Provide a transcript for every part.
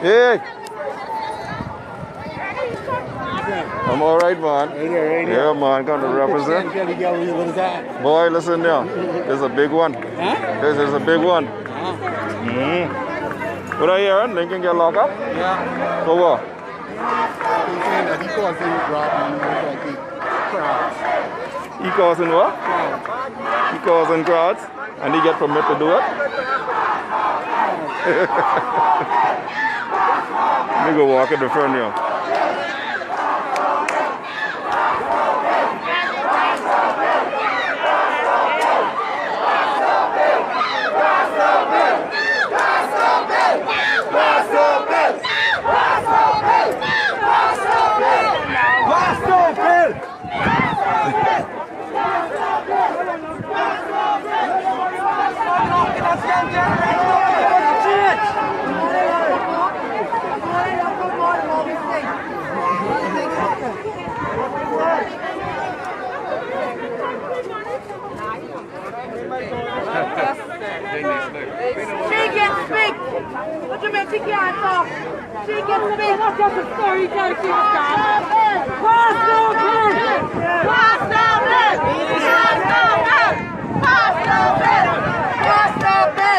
Hey, I'm all right, man. Yeah, man, come to represent. Boy, listen there. This is a big one. This is a big one. What are you hearing? Lincoln get locked up? Yeah. For what? He's saying that he causing crowds. He causing what? He causing crowds? And he get permit to do it? Let me go walk in the front here. She can speak. What you mean she can't talk? She can speak. That's just a story you gotta keep it down. Pass over! Pass over! Pass over! Pass over! Pass over!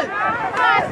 Pass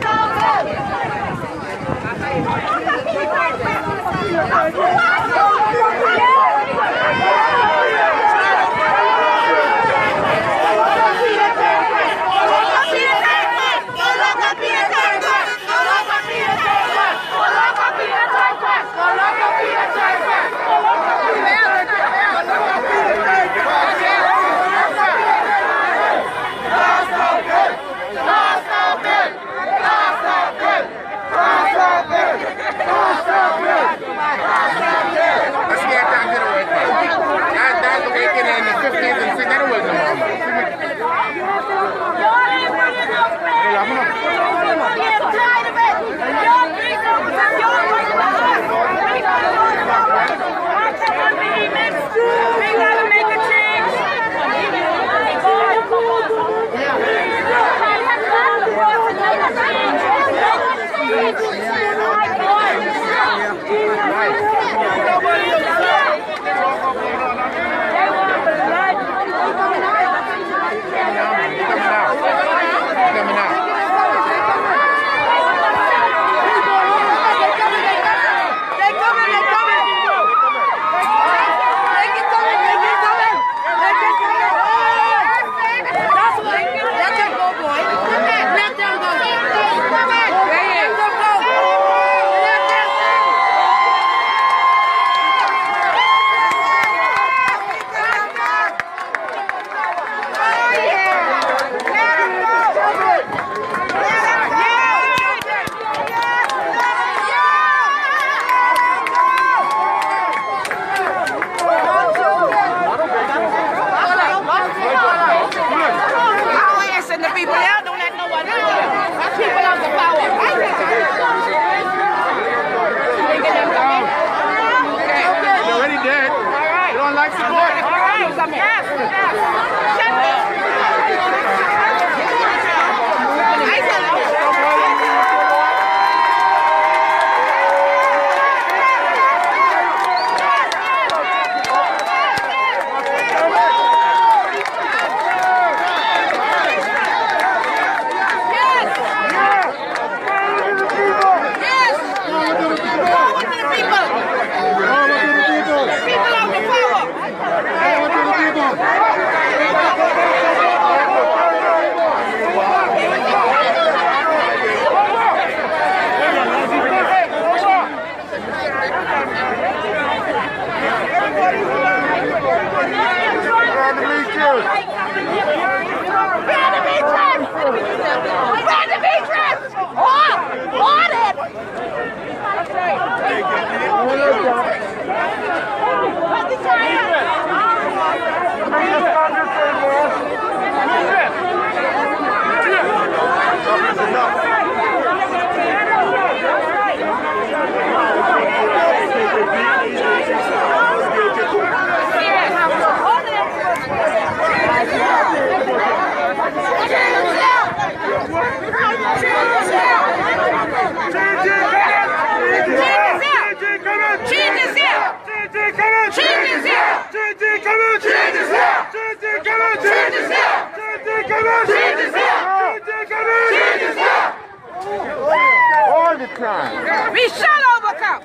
All the time. We shall overcome.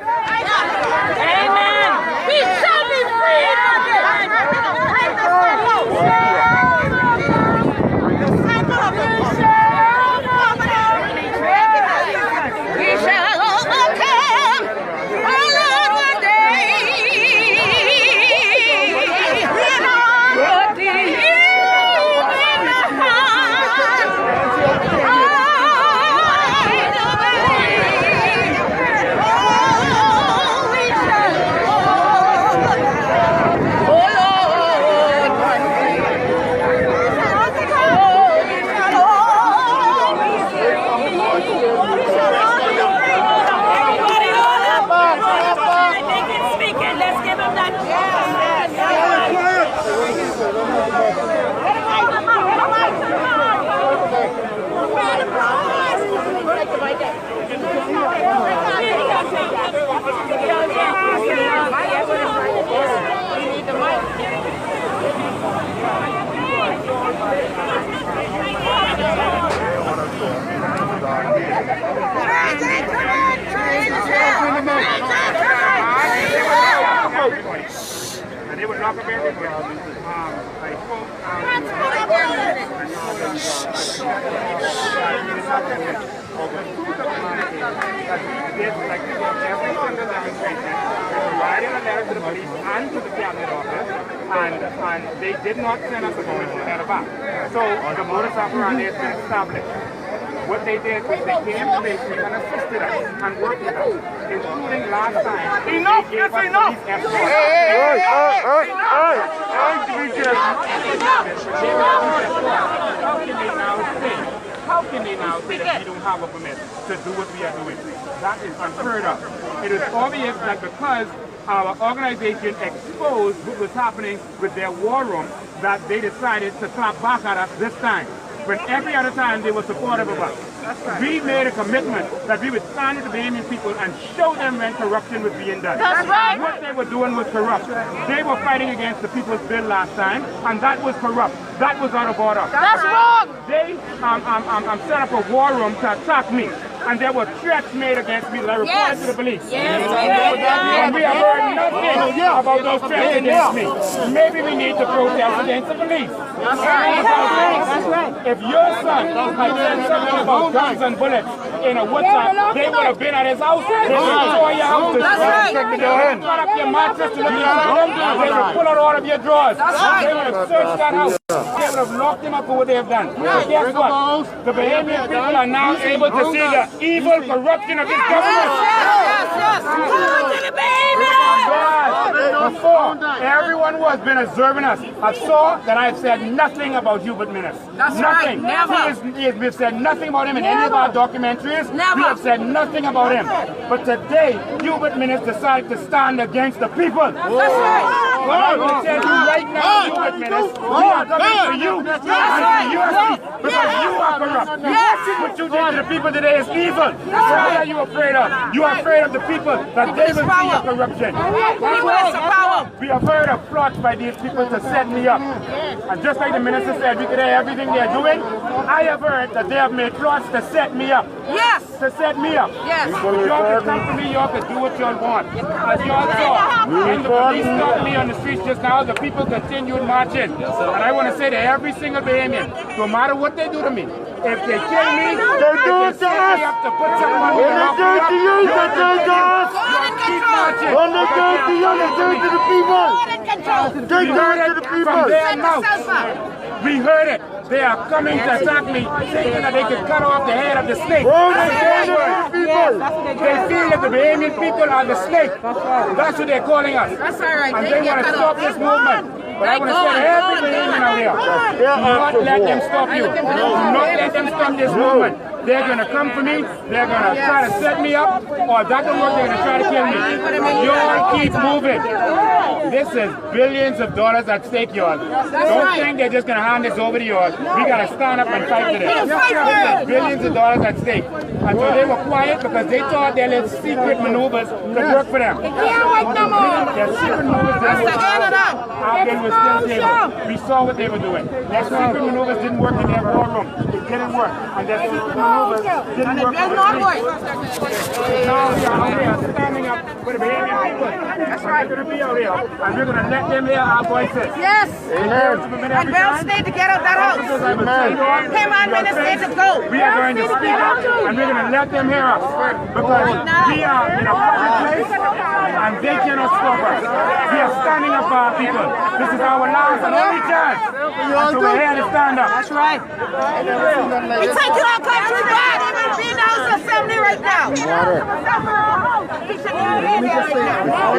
Amen. We shall be free. We shall overcome. Oh Lord, one day. But the evil in the And they would knock up everywhere. I spoke writing a letter to the police and to the cabinet office, and they did not send us a permission letter back. So the modus operandi has been established. What they did was they came to Mason and assisted us and worked with us, including last time. Enough! That's enough! How can they now say that we don't have a permit to do what we are doing? That is unheard of. It is obvious that because our organization exposed what was happening with their war room, that they decided to clap back at us this time. When every other time they were supportive of us. We made a commitment that we would stand with the Bahamian people and show them when corruption was being done. That's right. What they were doing was corrupt. They were fighting against the People's Bill last time, and that was corrupt. That was out of order. That's wrong. They set up a war room to attack me. And there were threats made against me that I reported to the police. And we have heard nothing about those threats against me. Maybe we need to protest against the police. That's right. If your son had said something about guns and bullets in a WhatsApp, they would have been at his house. They would destroy your house. They would cut up your mattress to look in your room. They would pull out all of your drawers. They would have searched that house. They would have locked him up for what they have done. But guess what? The Bahamian people are now able to see the evil corruption of this government. Before, everyone who has been observing us have saw that I have said nothing about Hubert Minnis. Nothing. We have said nothing about him in any of our documentaries. We have said nothing about him. But today, Hubert Minnis decided to stand against the people. That's right. I will tell you right now, Hubert Minnis, we are coming for you. Because you are corrupt. What you did to the people today is evil. What are you afraid of? You are afraid of the people, that they will see your corruption. We have heard of plots by these people to set me up. And just like the minister said, we could hear everything they are doing. I have heard that they have made plots to set me up. Yes. To set me up. Yes. Y'all can come to me, y'all can do what y'all want. As y'all saw, when the police stopped me on the streets just now, the people continued marching. And I want to say to every single Bahamian, no matter what they do to me, if they kill me, they do it to us. To put someone on me, when they do it to you, they do it to us. Keep marching. When they do it to you, they do it to the people. They do it to the people. From their mouth. We heard it. They are coming to attack me, thinking that they can cut off the head of the snake. They feel that the Bahamian people are the snake. That's what they're calling us. That's all right. And they want to stop this movement. But I want to say to every Bahamian out there, do not let them stop you. Do not let them stop this movement. They're going to come for me, they're going to try to set me up, or if that don't work, they're going to try to kill me. Y'all keep moving. This is billions of dollars at stake, y'all. Don't think they're just going to hand this over to y'all. We got to stand up and fight for this. This is billions of dollars at stake. And so they were quiet because they thought their little secret maneuvers could work for them. It can't work no more. Their secret maneuvers didn't work. Our bill was still stable. We saw what they were doing. Their secret maneuvers didn't work in their war room. It didn't work. And their secret maneuvers didn't work. Not work. Now we are out here standing up for the behavior people. That's right. We're going to be out here. And we're going to let them hear our voices. Yes. And Bell's need to get out that house. Him and Menace need to go. We are going to speak up and we're going to let them hear us. Because we are in a public place and they cannot stop us. We are standing up for our people. This is our last and only chance. So we're here to stand up. That's right. We take our country back. Even be in the House Assembly right now. He should be in there right now.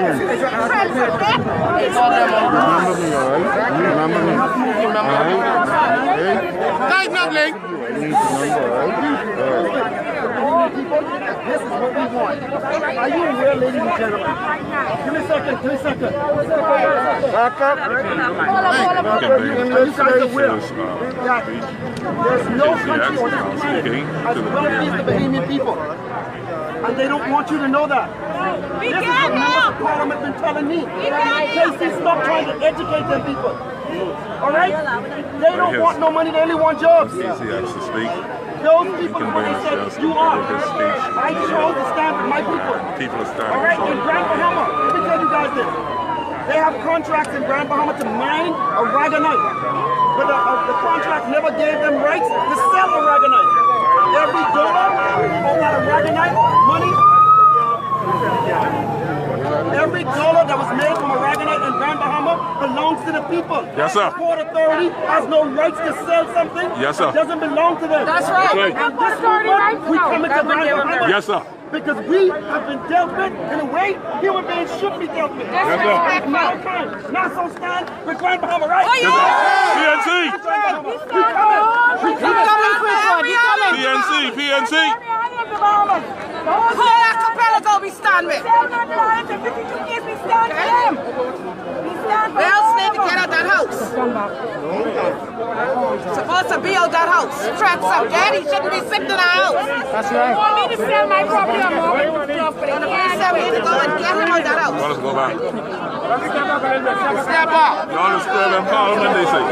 Remember me. Guys, nothing. This is what we want. Are you aware, ladies and gentlemen? Give me a second. Back up. You guys are aware that there's no country on this planet as wealthy as the Bahamian people. And they don't want you to know that. This is what members of Parliament have been telling me. Casey, stop trying to educate them people. All right? They don't want no money, they only want jobs. Easy has to speak. Those people, what they said, you are. I chose to stand with my people. People are standing. All right, in Grand Bahama, let me tell you guys this. They have contracts in Grand Bahama to mine aragonite. But the contract never gave them rights to sell aragonite. Every dollar of that aragonite money, every dollar that was made from aragonite in Grand Bahama belongs to the people. Yes, sir. The Port Authority has no rights to sell something. Yes, sir. It doesn't belong to them. That's right. And this movement, we come into Grand Bahama. Yes, sir. Because we have been dealt with in a way human beings should be dealt with. Yes, sir. Mankind, not so stand with Grand Bahama, right? Oh, yeah. PNC. PNC. Who that Capella we stand with? Bells need to get out that house. Supposed to be out that house. Trent some daddy shouldn't be sitting in our house. That's right. You want me to sell my property or more? We need to go and get him out that house. Let's go back. Step up. Y'all are still in Parliament, they say.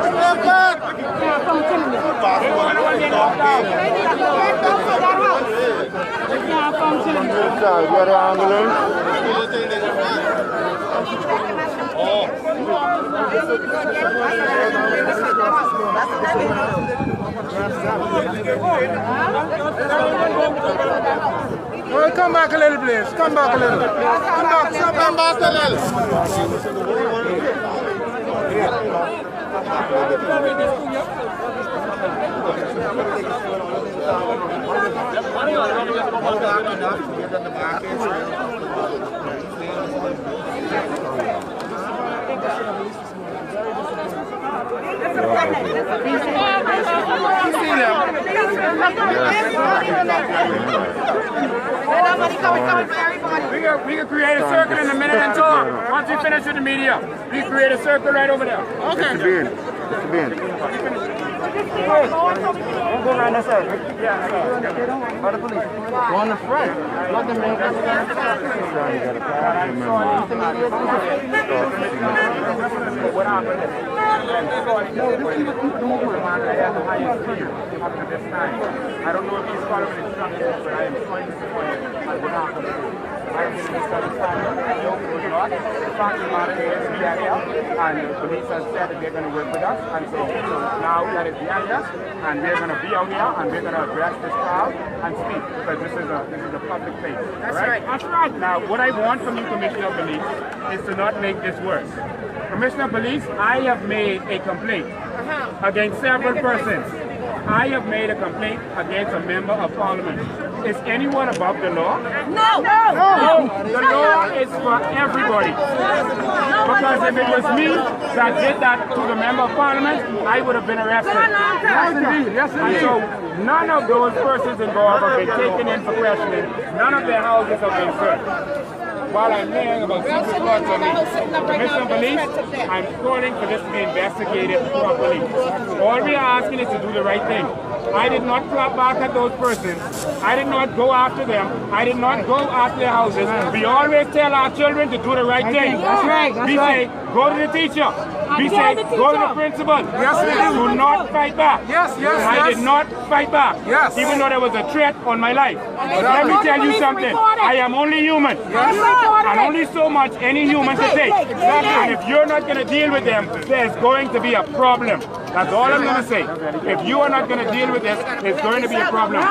Step back. Come back a little, please. Come back a little. Come back a We can create a circle in a minute and talk. Once we finish with the media, please create a circle right over there. Okay. Don't go around that side. Yeah. By the police. Go on the front. Let them make us. What happened? I don't know if he's following instructions, but I am trying to support him. What happened? I am dissatisfied. The fact of the matter is we are here, and the police have said that they're going to work with us, and so now that is behind us, and we're going to be out here, and we're going to address this crowd and speak, because this is a public place. That's right. That's right. Now, what I want from you, Commissioner of Police, is to not make this worse. Commissioner of Police, I have made a complaint against several persons. I have made a complaint against a member of Parliament. Is anyone above the law? No. The law is for everybody. Because if it was me that did that to the member of Parliament, I would have been arrested. Yes, indeed. Yes, indeed. And so none of those persons involved have been taken in for questioning. None of their houses have been searched. while I'm hearing about secret thoughts on me. Commissioner of Police, I'm calling for this to be investigated properly. All we are asking is to do the right thing. I did not clap back at those persons. I did not go after them. I did not go after their houses. We always tell our children to do the right thing. That's right. We say, go to the teacher. We say, go to the principal. Do not fight back. I did not fight back. Even though there was a threat on my life. Let me tell you something. I am only human. And only so much any human can take. And if you're not going to deal with them, there's going to be a problem. That's all I'm going to say. If you are not going to deal with this, it's going to be a problem.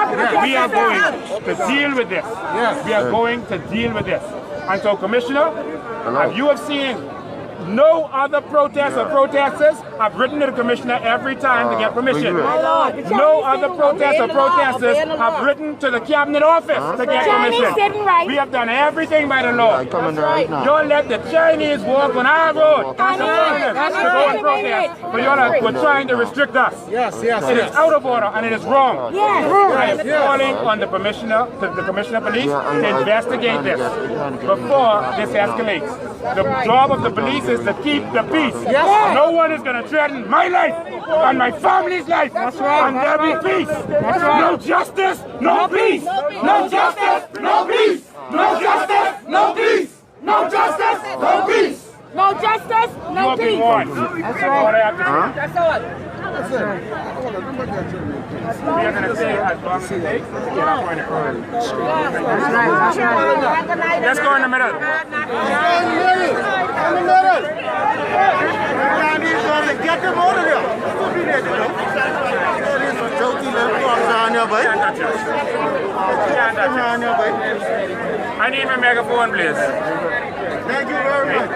We are going to deal with this. We are going to deal with this. And so, Commissioner, as you have seen, no other protests or protesters have written to the Commissioner every time to get permission. No other protests or protesters have written to the Cabinet Office to get permission. We have done everything by the law. Y'all let the Chinese walk on our road. But y'all are trying to restrict us. It is out of order and it is wrong. I am calling on the Commissioner, the Commissioner of Police, to investigate this before this escalates. The job of the police is to keep the peace. No one is going to threaten my life and my family's life. And there'll be peace. No justice, no peace. No justice, no peace. No justice, no peace. No justice, no peace. No justice, no peace. That's all I have to say. That's all. We are going to say as long as it takes to get our point across. Let's go in the middle. Get them out of there. I need my megaphone, please. Thank you very much.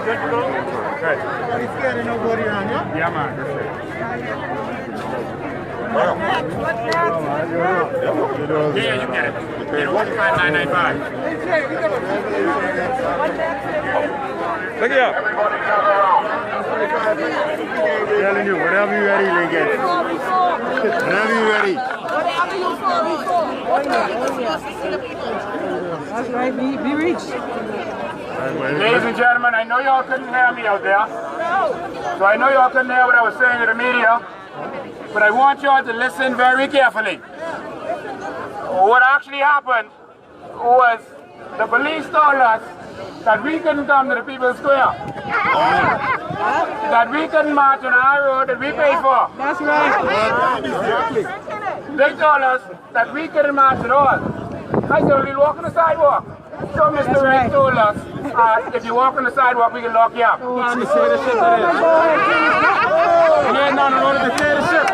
Right. Nobody scared of nobody around here. Yeah, man. Yeah, you get it. 15995. Look here. Telling you, whenever you're ready, Lincoln. Whenever you're ready. That's right, be reached. Ladies and gentlemen, I know y'all couldn't hear me out there. So I know y'all couldn't hear what I was saying to the media. But I want y'all to listen very carefully. What actually happened was the police told us that we couldn't come to the People's Square. That we couldn't march on our road that we paid for. That's right. They told us that we couldn't march at all. I said, we'll walk on the sidewalk. So Mr. Wright told us, if you walk on the sidewalk, we can lock you up. You ain't none in order to say the shit.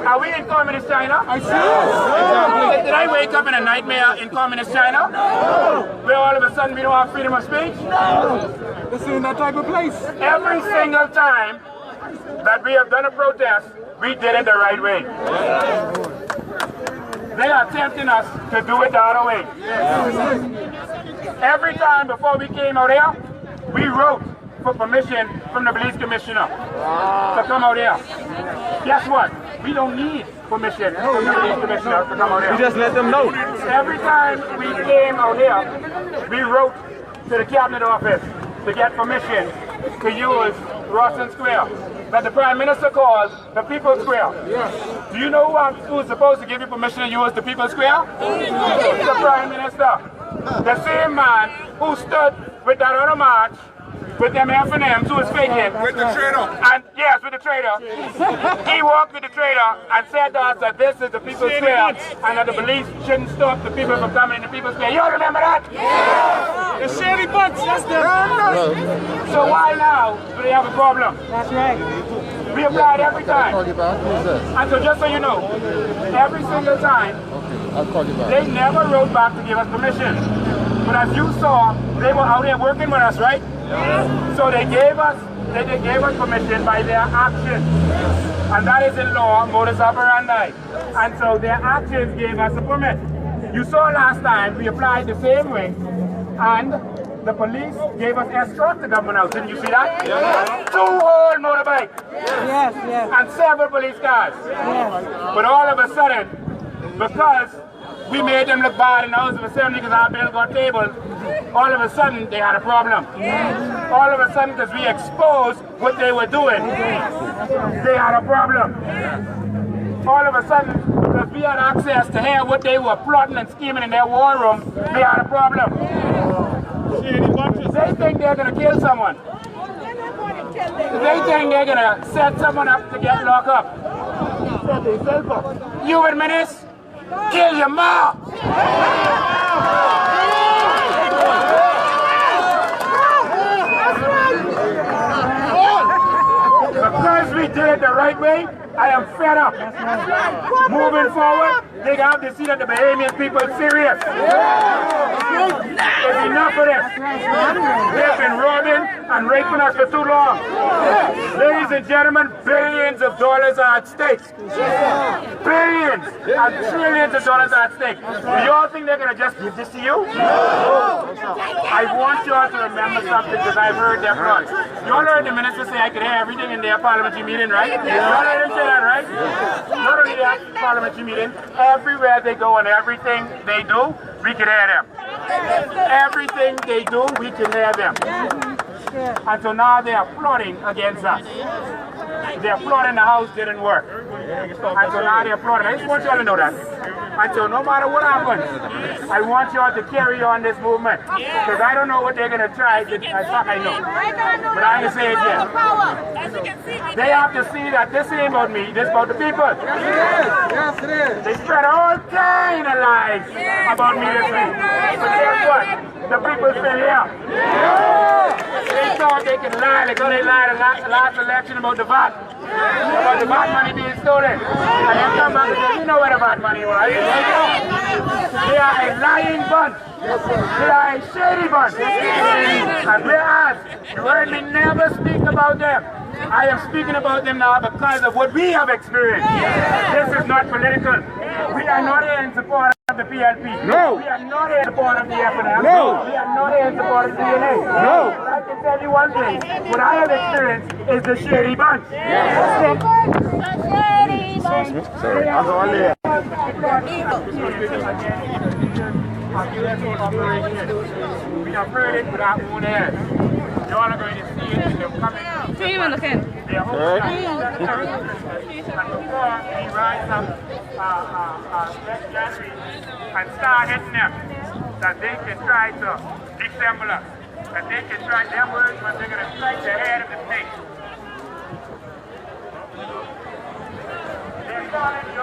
Are we in Communist China? I see. Did I wake up in a nightmare in Communist China? Where all of a sudden we don't have freedom of speech? This ain't that type of place. Every single time that we have done a protest, we did it the right way. They are tempting us to do it the other way. Every time before we came out here, we wrote for permission from the police commissioner to come out here. Guess what? We don't need permission from the police commissioner to come out here. You just let them know. Every time we came out here, we wrote to the Cabinet Office to get permission to use Rawson Square that the Prime Minister calls the People's Square. Do you know who's supposed to give you permission to use the People's Square? The Prime Minister. The same man who stood with that other march with them F&Ms who was faking. With the traitor. And yes, with the traitor. He walked with the traitor and said to us that this is the People's Square and that the police shouldn't stop the people from coming in the People's Square. You all remember that? Yeah. The Sherry Butts, that's the... So why now do they have a problem? That's right. We applied every time. And so just so you know, every single time, they never wrote back to give us permission. But as you saw, they were out here working with us, right? So they gave us permission by their actions. And that is in law, modus operandi. And so their actions gave us a permit. You saw last time, we applied the same way. And the police gave us escort to Government House. Didn't you see that? Yes. 2 whole motorbikes. Yes. And several police cars. Yes. But all of a sudden, because we made them look bad in the House of Assembly because our bill got tabled. All of a sudden, they had a problem. All of a sudden, because we exposed what they were doing, they had a problem. All of a sudden, because we had access to hear what they were plotting and scheming in their war room, they had a problem. They think they're going to kill someone. They think they're going to set someone up to get locked up. Set themselves up. You and Menace, kill your mom. Because we did it the right way, I am fed up. Moving forward, they have to see that the Bahamian people are serious. There's enough of this. They've been robbing and raping us for too long. Ladies and gentlemen, billions of dollars are at stake. Billions and trillions of dollars are at stake. Do y'all think they're going to just give this to you? I want y'all to remember something because I've heard their front. Y'all heard the minister say I could hear everything in their parliamentary meeting, right? Y'all heard him say that, right? Not only that parliamentary meeting, everywhere they go and everything they do, we can hear them. Everything they do, we can hear them. And so now they are plotting against us. They are plotting the house didn't work. And so now they are plotting. I just want y'all to know that. And so no matter what happens, I want y'all to carry on this movement. Because I don't know what they're going to try. I know. But I ain't say it yet. They have to see that this ain't about me, this is about the people. Yes, it is. They spread all kind of lies about me this week. But guess what? The people still here. They thought they could lie. They thought they lied the last election about the VAT. About the VAT money being stolen. And they come back and say, you know where the VAT money was. They are a lying bunch. They are a shady bunch. And whereas you heard me never speak about them, I am speaking about them now because of what we have experienced. This is not political. We are not here in support of the PLP. No. We are not here in support of the FNL. No. We are not here in support of the DNA. No. But I can tell you one thing. What I have experienced is the shady bunch. Yes. Sorry. I'll go on there. We have heard it with our own ears. You all are going to see it in the coming. All right. And before we rise up next January and start hitting them, that they can try to dissemble us. That they can try their words when they're going to strike the head of the snake. They're calling you